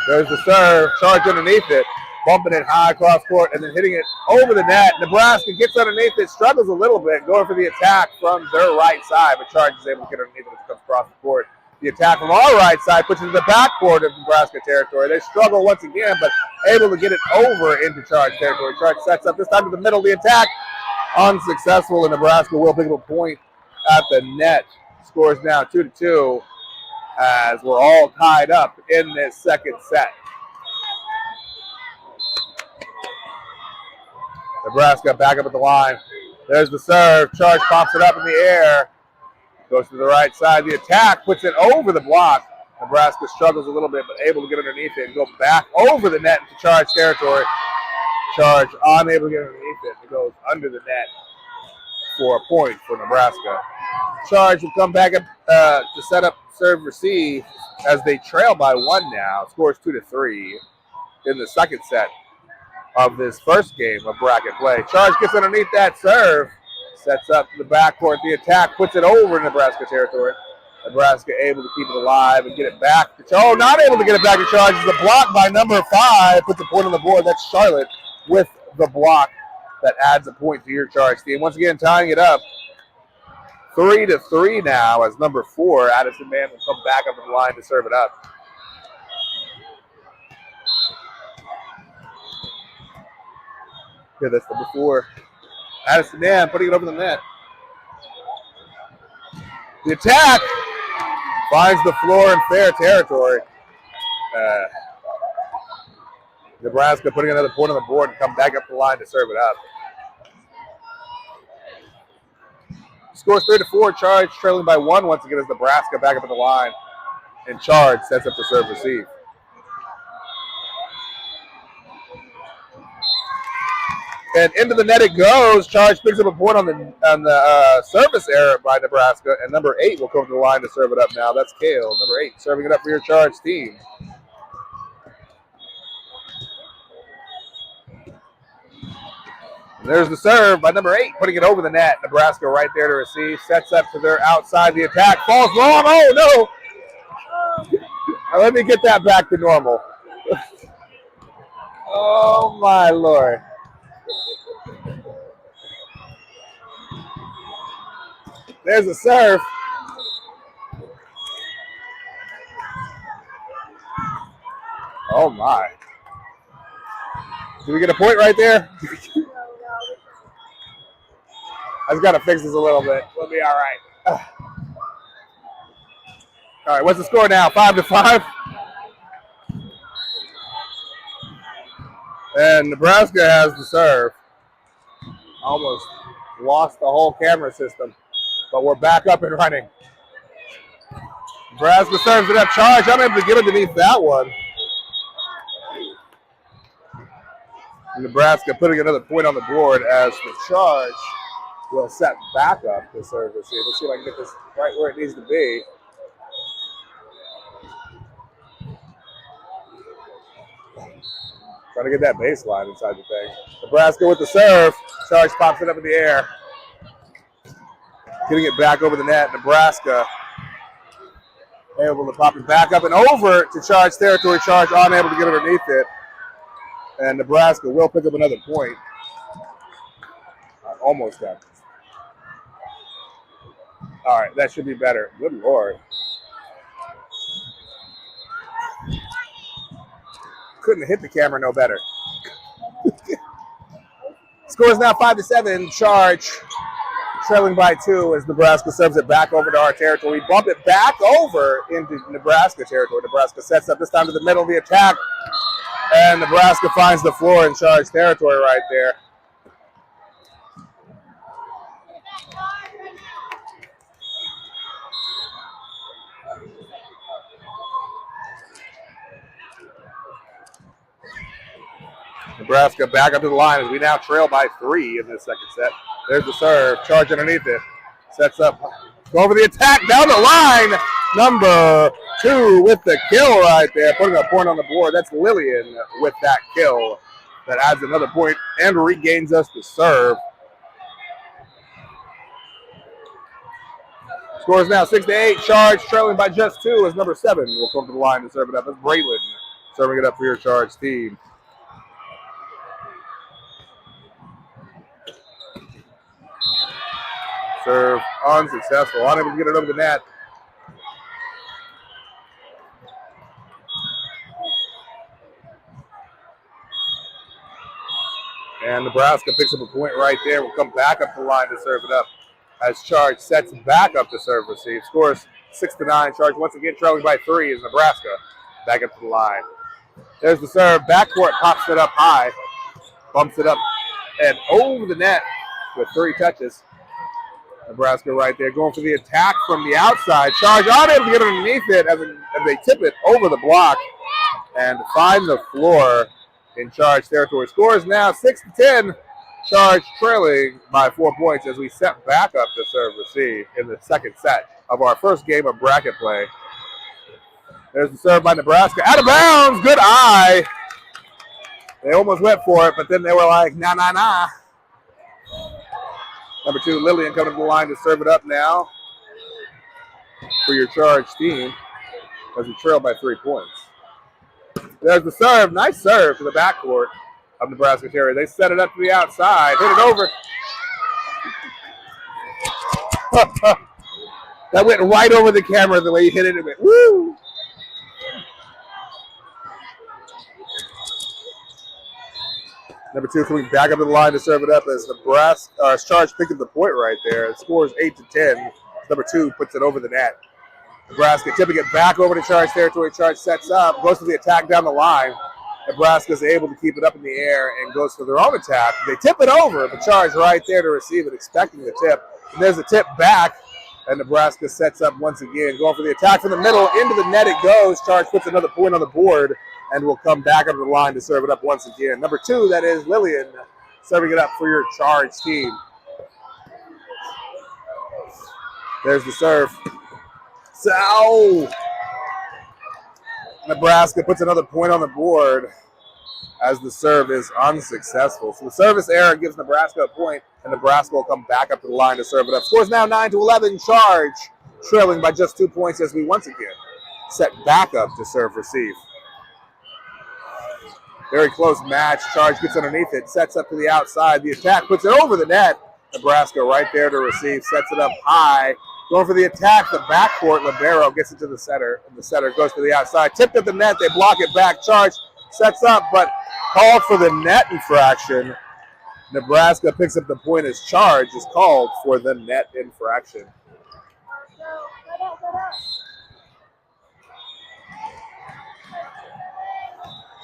There's the serve. Charge underneath it. Bumping it high across court and then hitting it over the net. Nebraska gets underneath it, struggles a little bit, going for the attack from their right side, but Charge is able to get underneath it as it comes across the court. The attack from our right side pushes the backcourt of Nebraska territory. They struggle once again, but able to get it over into Charge territory. Charge sets up this time to the middle of the attack. Unsuccessful, and Nebraska will pick up a point at the net. Scores now 2-2 as we're all tied up in this second set. Nebraska back up at the line. There's the serve. Charge pops it up in the air. Goes to the right side. The attack puts it over the block. Nebraska struggles a little bit, but able to get underneath it and go back over the net into Charge territory. Charge unable to get underneath it. It goes under the net for a point for Nebraska. Charge will come back up to set up serve receive as they trail by 1 now. Scores 2-3 in the second set of this first game of bracket play. Charge gets underneath that serve. Sets up to the backcourt. The attack puts it over Nebraska territory. Nebraska able to keep it alive and get it back. Not able to get it back to Charge. It's a block by number 5. Puts a point on the board. That's Charlotte with the block that adds a point to your Charge team. Once again, tying it up 3-3 now as number 4, Addison Mann, will come back up the line to serve it up. Here, that's number 4. Addison Mann putting it over the net. The attack finds the floor in fair territory. Nebraska putting another point on the board and come back up the line to serve it up. Scores 3-4. Charge trailing by 1 once again as Nebraska back up at the line. And Charge sets up the serve receive. And into the net it goes. Charge picks up a point on the service error by Nebraska. And number 8 will come to the line to serve it up now. That's Kale. Number 8 serving it up for your Charge team. And there's the serve by number 8, putting it over the net. Nebraska right there to receive. Sets up to their outside. The attack falls long. Oh, no. Now let me get that back to normal. Oh, my Lord. There's a serve. Oh, my. Did we get a point right there? I just got to fix this a little bit. We'll be all right. All right, what's the score now? 5-5? And Nebraska has the serve. Almost lost the whole camera system, but we're back up and running. Nebraska serves it up. Charge, unable to get underneath that one. Nebraska putting another point on the board as the Charge will set back up the serve receive. Let's see if I can get this right where it needs to be. Trying to get that baseline inside the thing. Nebraska with the serve. Charge pops it up in the air. Getting it back over the net. Nebraska Able to pop it back up and over to Charge territory. Charge unable to get underneath it. And Nebraska will pick up another point. Almost done. All right, that should be better. Good Lord. Couldn't hit the camera no better. Score is now 5-7. Charge trailing by 2 as Nebraska serves it back over to our territory. We bump it back over into Nebraska territory. Nebraska sets up this time to the middle of the attack. And Nebraska finds the floor in Charge territory right there. Nebraska back up to the line as we now trail by 3 in this second set. There's the serve. Charge underneath it. Sets up. Go over the attack. Down the line. Number 2 with the kill right there. Putting a point on the board. That's Lillian with that kill. That adds another point and regains us the serve. Score is now 6-8. Charge trailing by just 2 as number 7 will come to the line to serve it up. That's Braylon serving it up for your Charge team. Serve unsuccessful. Unable to get it over the net. And Nebraska picks up a point right there. We'll come back up the line to serve it up as Charge sets back up to serve receive. Scores 6-9. Charge once again trailing by 3 as Nebraska back up to the line. There's the serve. Backcourt pops it up high. Bumps it up and over the net with 3 touches. Nebraska right there going for the attack from the outside. Charge unable to get underneath it as they tip it over the block and find the floor in Charge territory. Scores now 6-10. Charge trailing by 4 points as we set back up to serve receive in the second set of our first game of bracket play. There's the serve by Nebraska. Out of bounds. Good eye. They almost went for it, but then they were like, nah, nah, nah. Number 2, Lillian coming to the line to serve it up now for your Charge team as we trail by 3 points. There's the serve. Nice serve to the backcourt of Nebraska Terrier. They set it up to the outside. Hit it over. That went right over the camera the way you hit it. It went, woo! Number 2 coming back up to the line to serve it up as Charge picked up the point right there. It scores 8-10. Number 2 puts it over the net. Nebraska tipping it back over to Charge territory. Charge sets up, goes for the attack down the line. Nebraska is able to keep it up in the air and goes for their own attack. They tip it over, but Charge right there to receive it, expecting the tip. And there's a tip back, and Nebraska sets up once again, going for the attack from the middle. Into the net it goes. Charge puts another point on the board and will come back up to the line to serve it up once again. Number 2, that is Lillian, serving it up for your Charge team. There's the serve. So Nebraska puts another point on the board as the serve is unsuccessful. So the service error gives Nebraska a point, and Nebraska will come back up to the line to serve it up. Scores now 9-11. Charge trailing by just 2 points as we once again set back up to serve receive. Very close match. Charge gets underneath it, sets up to the outside. The attack puts it over the net. Nebraska right there to receive, sets it up high. Going for the attack, the backcourt. Libero gets it to the center, and the center goes to the outside. Tipped at the net, they block it back. Charge sets up, but called for the net infraction. Nebraska picks up the point as Charge is called for the net infraction.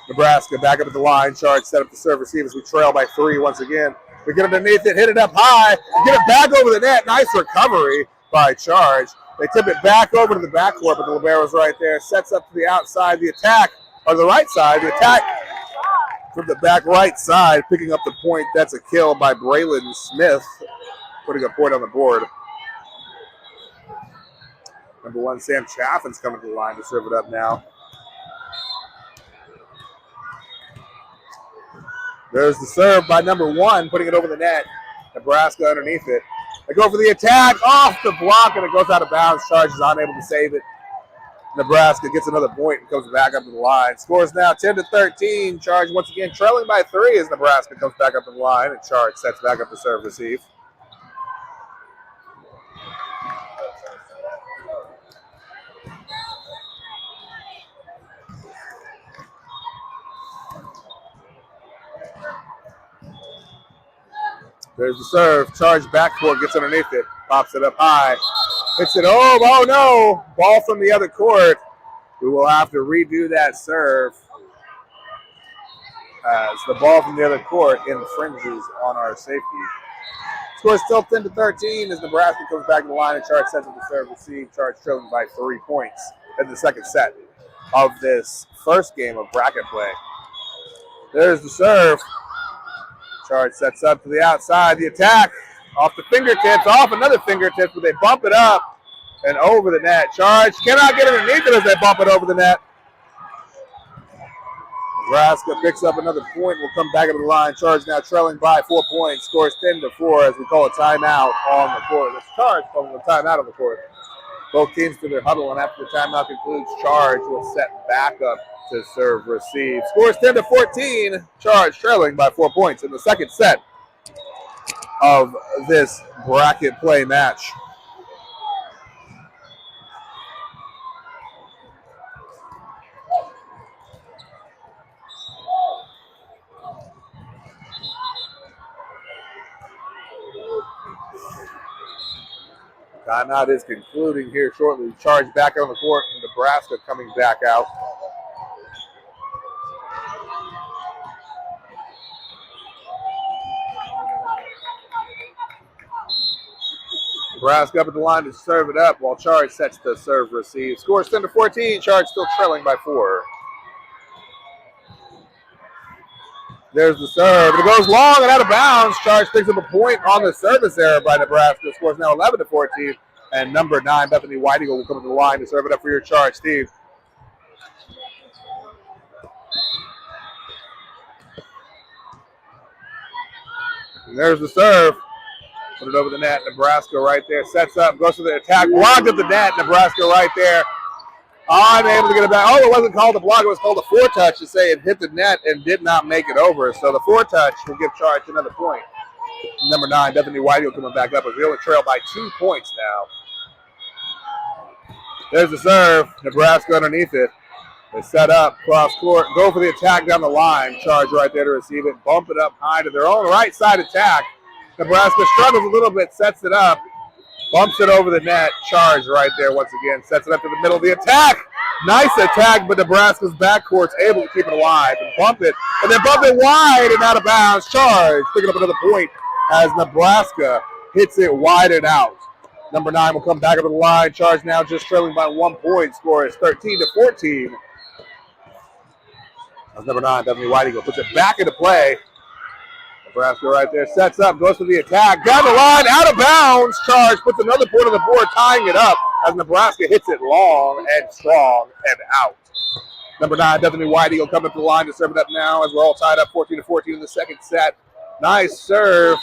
Nebraska back up at the line. Charge set up the serve receive as we trail by 3 once again. We get underneath it, hit it up high, get it back over the net. Nice recovery by Charge. They tip it back over to the backcourt, but the Libero's right there. Sets up to the outside. The attack, or the right side. The attack from the back right side, picking up the point. That's a kill by Braylon Smith, putting a point on the board. Number 1, Sam Chaffin's coming to the line to serve it up now. There's the serve by number 1, putting it over the net. Nebraska underneath it. They go for the attack, off the block, and it goes out of bounds. Charge is unable to save it. Nebraska gets another point and comes back up to the line. Scores now 10-13. Charge once again trailing by 3 as Nebraska comes back up to the line, and Charge sets back up to serve receive. There's the serve. Charge backcourt, gets underneath it, pops it up high, hits it. Oh no! Ball from the other court. We will have to redo that serve as the ball from the other court infringes on our safety. Score still 10-13 as Nebraska comes back to the line and Charge sets up the serve receive. Charge trailing by 3 points in the second set of this first game of bracket play. There's the serve. Charge sets up to the outside. The attack off the fingertips, off another fingertips, but they bump it up and over the net. Charge cannot get underneath it as they bump it over the net. Nebraska picks up another point. Will come back up to the line. Charge now trailing by 4 points. Scores 10-4 as we call a timeout on the court. It's Charge calling a timeout on the court. Both teams to their huddle, and after the timeout concludes, Charge will set back up to serve receive. Scores 10-14. Charge trailing by 4 points in the second set of this bracket play match. Timeout is concluding here shortly. Charge back on the court, and Nebraska coming back out. Nebraska up at the line to serve it up while Charge sets the serve receive. Scores 10-14. Charge still trailing by 4. There's the serve. It goes long and out of bounds. Charge picks up a point on the service error by Nebraska. Scores now 11-14. And number 9, Bethany Whiting, will come to the line to serve it up for your Charge team. And there's the serve. Put it over the net. Nebraska right there. Sets up. Goes to the attack. Blocked at the net. Nebraska right there. Unable to get it back. Oh, it wasn't called a block. It was called a foretouch to say it hit the net and did not make it over. So the foretouch will give Charge another point. Number 9, Bethany Whiting, coming back up. We only trail by 2 points now. There's the serve. Nebraska underneath it. They set up, cross court, go for the attack down the line. Charge right there to receive it. Bump it up high to their own right side attack. Nebraska struggles a little bit, sets it up, bumps it over the net. Charge right there once again, sets it up to the middle of the attack. Nice attack, but Nebraska's backcourt's able to keep it alive and bump it, and then bump it wide and out of bounds. Charge picking up another point as Nebraska hits it wide and out. Number 9 will come back up to the line. Charge now just trailing by 1 point. Score is 13-14. As number 9, Bethany Whiting, puts it back into play. Nebraska right there, sets up, goes to the attack, down the line, out of bounds. Charge puts another point on the board, tying it up as Nebraska hits it long and strong and out. Number 9, Bethany Whiting, will come up to the line to serve it up now as we're all tied up 14-14 in the second set. Nice serve.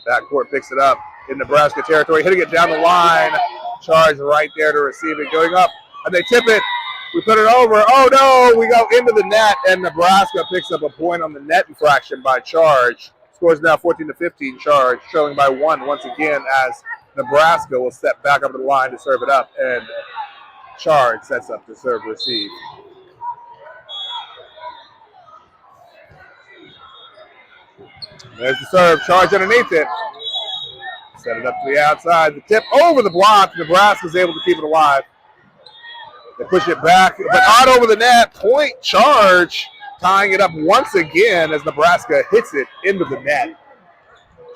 Backcourt picks it up in Nebraska territory, hitting it down the line. Charge right there to receive it, going up, and they tip it. We put it over. Oh, no, we go into the net, and Nebraska picks up a point on the net infraction by Charge. Scores now 14-15. Charge trailing by 1 once again as Nebraska will step back up to the line to serve it up, and Charge sets up to serve receive. There's the serve. Charge underneath it. Set it up to the outside. The tip over the block. Nebraska's able to keep it alive. They push it back, but not over the net. Point Charge, tying it up once again as Nebraska hits it into the net.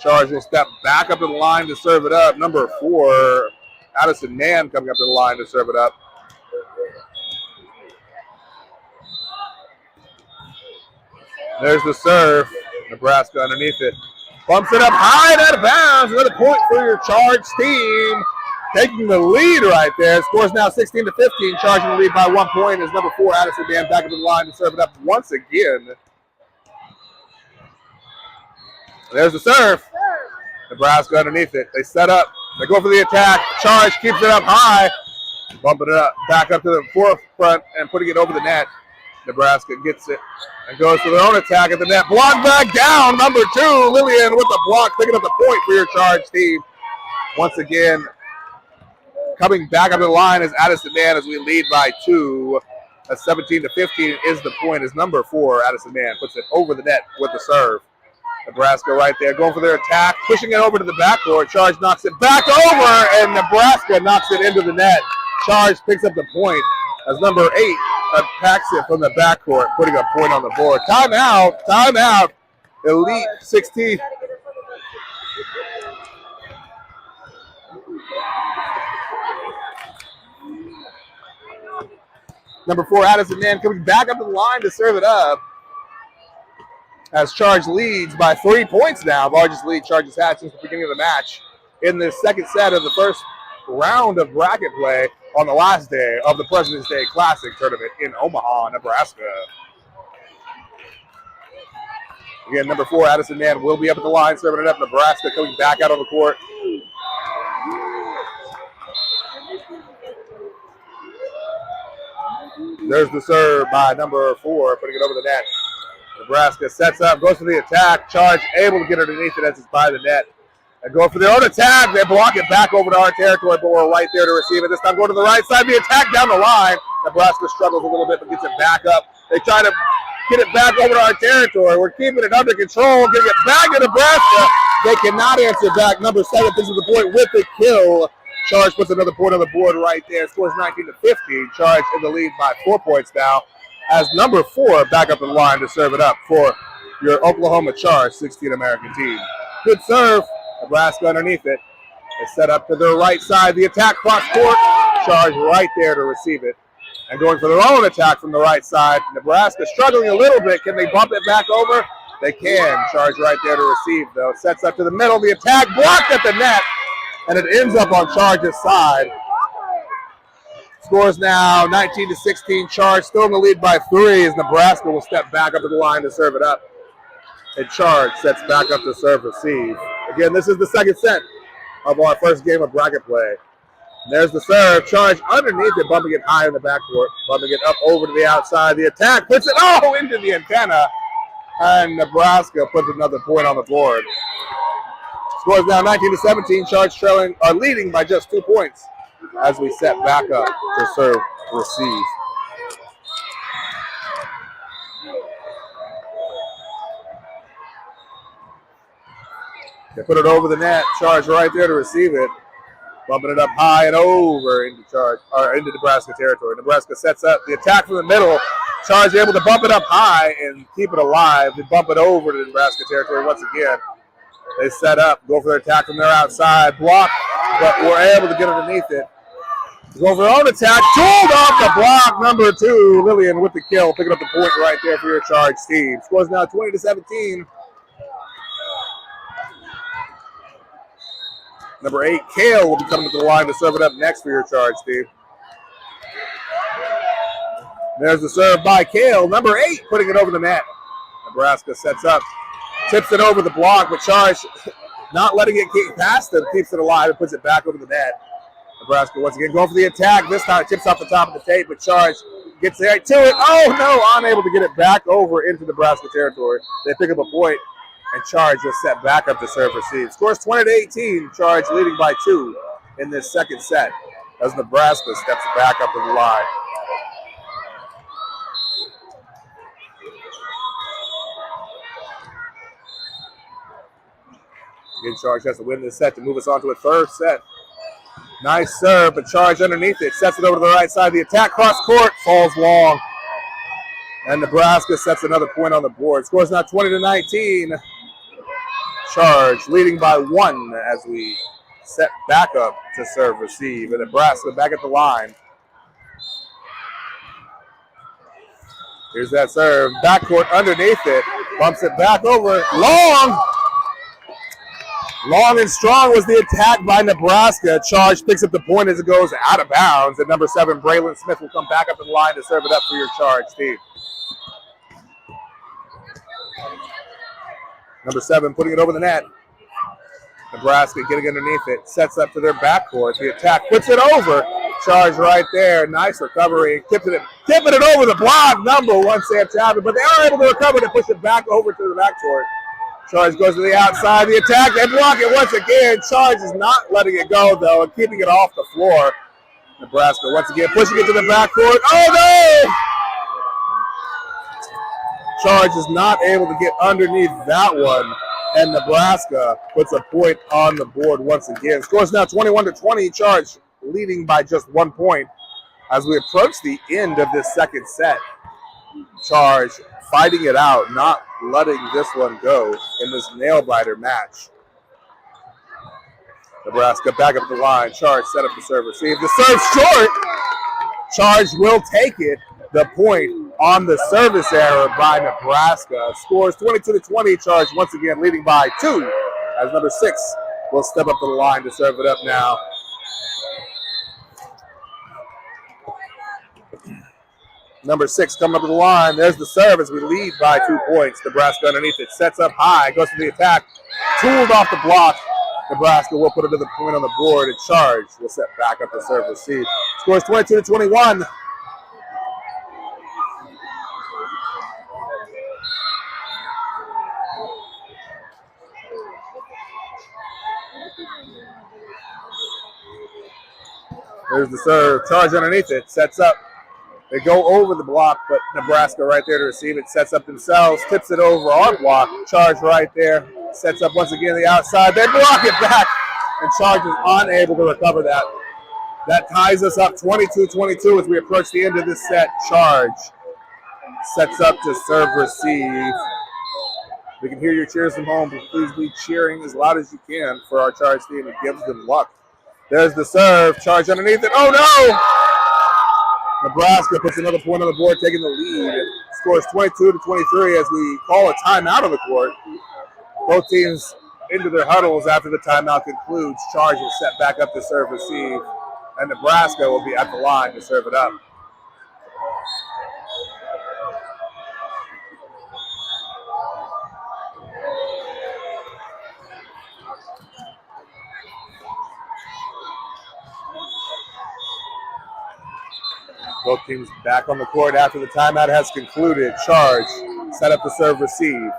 Charge will step back up to the line to serve it up. Number 4, Addison Nan coming up to the line to serve it up. There's the serve. Nebraska underneath it. Bumps it up high and out of bounds. Another point for your Charge team. Taking the lead right there. Scores now 16-15. Charging the lead by 1 point as number 4, Addison Dan, back up to the line to serve it up once again. There's the serve. Nebraska underneath it. They set up. They go for the attack. Charge keeps it up high. Bumping it up, back up to the forefront and putting it over the net. Nebraska gets it and goes for their own attack at the net. Block back down, number 2, Lillian with the block, picking up the point for your Charge team. Once again, coming back up to the line is Addison Mann as we lead by 2. A 17-15 is the point as number 4, Addison Mann, puts it over the net with the serve. Nebraska right there going for their attack, pushing it over to the backcourt. Charge knocks it back over, and Nebraska knocks it into the net. Charge picks up the point as number 8 attacks it from the backcourt, putting a point on the board. Timeout. Elite 16. Number 4, Addison Mann coming back up to the line to serve it up. As Charge leads by 3 points now, largest lead Charge has had since the beginning of the match in the second set of the first round of bracket play on the last day of the President's Day Classic tournament in Omaha, Nebraska. Again, number 4, Addison Mann will be up at the line, serving it up. Nebraska coming back out on the court. There's the serve by number 4, putting it over the net. Nebraska sets up, goes for the attack. Charge able to get underneath it as it's by the net. And go for their own attack. They block it back over to our territory, but we're right there to receive it. This time going to the right side. The attack down the line. Nebraska struggles a little bit, but gets it back up. They try to get it back over to our territory. We're keeping it under control. Getting it back to Nebraska. They cannot answer back. Number 7 picks up the point with the kill. Charge puts another point on the board right there. Scores 19-15. Charge in the lead by 4 points now. As number 4 back up in line to serve it up for your Oklahoma Charge 16 American team. Good serve. Nebraska underneath it. They set up to their right side. The attack cross court. Charge right there to receive it. And going for their own attack from the right side. Nebraska struggling a little bit. Can they bump it back over? They can. Charge right there to receive, though. Sets up to the middle. The attack blocked at the net. And it ends up on Charge's side. Scores now 19-16. Charge still in the lead by 3 as Nebraska will step back up to the line to serve it up. And Charge sets back up to serve receive. Again, this is the second set of our first game of bracket play. And there's the serve. Charge underneath it, bumping it high in the backcourt, bumping it up over to the outside. The attack puts it into the antenna. And Nebraska puts another point on the board. Scores now 19-17. Charge trailing or leading by just 2 points as we set back up to serve receive. They put it over the net. Charge right there to receive it. Bumping it up high and over into Charge or into Nebraska territory. Nebraska sets up the attack from the middle. Charge able to bump it up high and keep it alive. They bump it over to Nebraska territory once again. They set up, go for their attack from their outside. Block, but we're able to get underneath it. Go for their own attack. Tooled off the block. Number 2, Lillian with the kill. Picking up the point right there for your Charge team. Scores now 20-17. Number 8, Kale will be coming to the line to serve it up next for your Charge team. There's the serve by Kale. Number 8 putting it over the net. Nebraska sets up. Tips it over the block, but Charge not letting it get past them. Keeps it alive and puts it back over the net. Nebraska once again going for the attack. This time it tips off the top of the tape, but Charge gets right to it. Oh, no, unable to get it back over into Nebraska territory. They pick up a point, and Charge is set back up to serve receive. Scores 20-18. Charge leading by 2 in this second set as Nebraska steps back up to the line. Again, Charge has to win this set to move us on to a third set. Nice serve, but Charge underneath it. Sets it over to the right side. The attack cross court falls long. And Nebraska sets another point on the board. Scores now 20-19. Charge leading by 1 as we set back up to serve receive. And Nebraska back at the line. Here's that serve. Backcourt underneath it. Bumps it back over. Long and strong was the attack by Nebraska. Charge picks up the point as it goes out of bounds. And number 7, Braylon Smith will come back up in line to serve it up for your Charge team. Number 7 putting it over the net. Nebraska getting underneath it. Sets up to their backcourt. The attack puts it over. Charge right there. Nice recovery. Tipping it over the block. Number one, Sam Chapman. But they are able to recover to push it back over to the backcourt. Charge goes to the outside. The attack. They block it once again. Charge is not letting it go, though, and keeping it off the floor. Nebraska once again pushing it to the backcourt. Oh, no! Charge is not able to get underneath that one. And Nebraska puts a point on the board once again. Scores now 21-20. Charge leading by just 1 point as we approach the end of this second set. Charge fighting it out, not letting this one go in this nail-biter match. Nebraska back up the line. Charge set up the serve, receive. The serve short. Charge will take it. The point on the service error by Nebraska. Scores 22-20. Charge once again leading by 2 as number 6 will step up to the line to serve it up now. Number 6 coming up to the line. There's the serve as we lead by 2 points. Nebraska underneath it. Sets up high. Goes to the attack. Tooled off the block. Nebraska will put another point on the board. And Charge will set back up the serve receive. Scores 22-21. There's the serve. Charge underneath it. Sets up. They go over the block, but Nebraska right there to receive it. Sets up themselves. Tips it over our block. Charge right there. Sets up once again the outside. They block it back, and Charge is unable to recover that. That ties us up 22-22 as we approach the end of this set. Charge sets up to serve receive. We can hear your cheers from home, but please be cheering as loud as you can for our Charge team. It gives them luck. There's the serve. Charge underneath it. Oh, no! Nebraska puts another point on the board, taking the lead. Scores 22-23 as we call a timeout on the court. Both teams into their huddles after the timeout concludes. Charge will set back up to serve receive, and Nebraska will be at the line to serve it up. Both teams back on the court after the timeout has concluded. Charge set up the serve receive.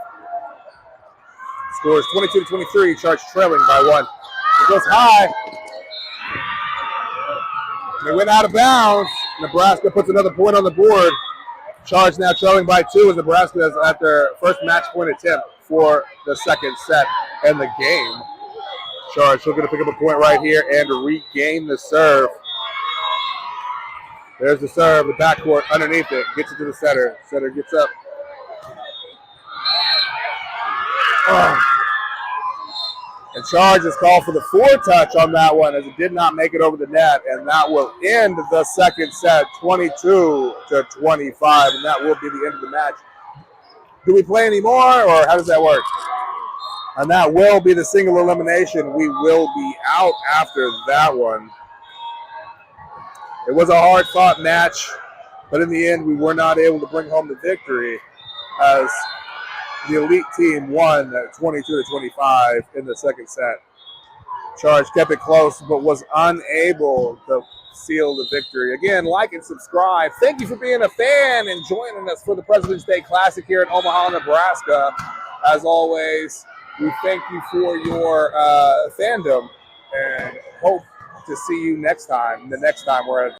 Scores 22-23. Charge trailing by 1. It goes high. They went out of bounds. Nebraska puts another point on the board. Charge now trailing by 2 as Nebraska is at their first match point attempt for the second set and the game. Charge looking to pick up a point right here and regain the serve. There's the serve, the backcourt underneath it. Gets it to the setter. Setter gets up. And Charge is called for the foretouch on that one as it did not make it over the net. And that will end the second set 22-25. And that will be the end of the match. Do we play any more or how does that work? And that will be the single elimination. We will be out after that one. It was a hard-fought match, but in the end, we were not able to bring home the victory as the elite team won 22-25 in the second set. Charge kept it close, but was unable to seal the victory. Again, like and subscribe. Thank you for being a fan and joining us for the President's Day Classic here in Omaha, Nebraska. As always, we thank you for your fandom and hope to see you next time, the next time we're at